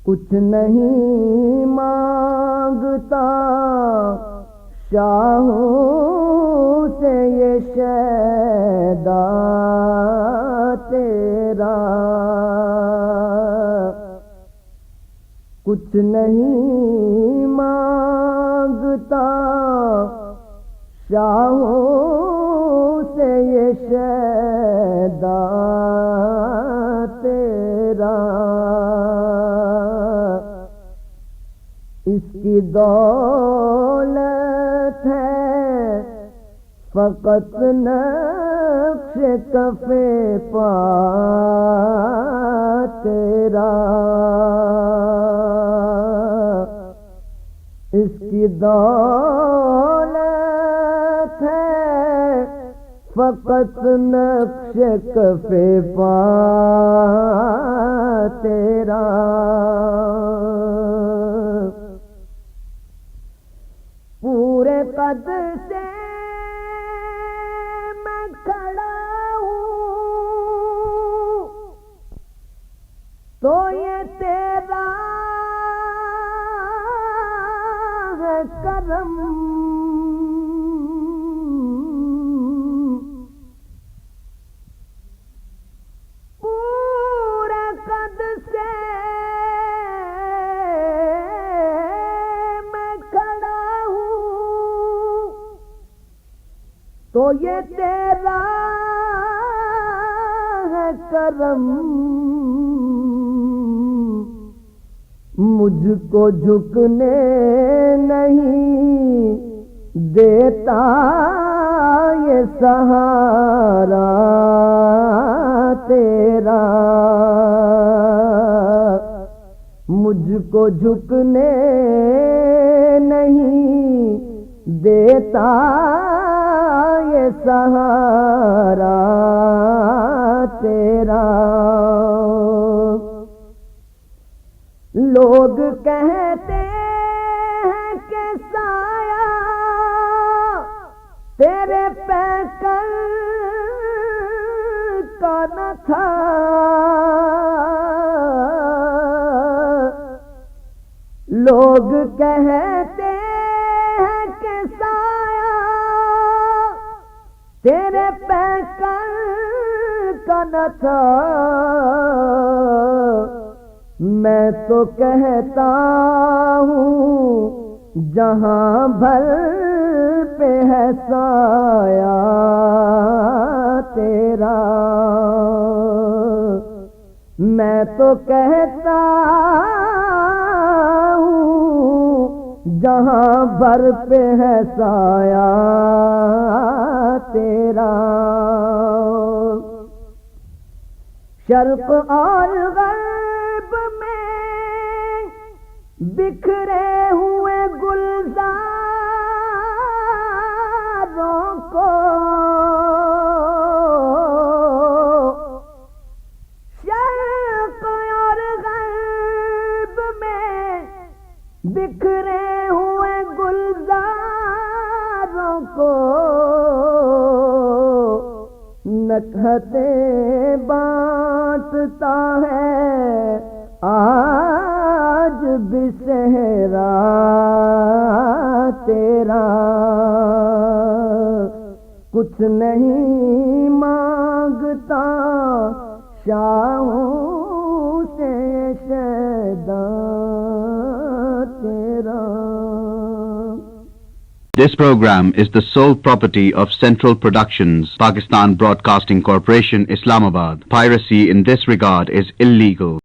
کچھ نہیں مانگتا شاہوں سے یہ شیدا تیرا، کچھ نہیں مانگتا شاہوں سے یہ شیدا تیرا، اس کی دولت ہے فقط نقش کف پا تیرا، اس کی دولت ہے فقط نقش کف پا تیرا، پورے قد سے میں کھڑا ہوں تو یہ تیرا ہے کرم، پورے قد سے تو یہ تیرا ہے کرم، مجھ کو جھکنے نہیں دیتا یہ سہارا تیرا، مجھ کو جھکنے نہیں دیتا یہ سہارا تیرا، لوگ کہتے ہیں کہ سایہ تیرے پیکر کا نہ تھا، لوگ کہتے ہیں کہ سایہ تیرے پیکر کا نہ تھا، میں تو کہتا ہوں جہاں بھر پہ ہے سایہ تیرا، میں تو کہتا ہوں جہاں بھر پہ ہے سایہ تیرا، شرق اور غرب میں بکھرے ہوئے گلزاروں کو، شرق اور غرب میں بکھرے ہوئے گلزاروں کو نکہتیں بانٹتا ہے آج بھی صحرا تیرا، کچھ نہیں مانگتا شاہوں سے شیدا تیرا۔ This program is the sole property of Central Productions, Pakistan Broadcasting Corporation, Islamabad. Piracy in this regard is illegal.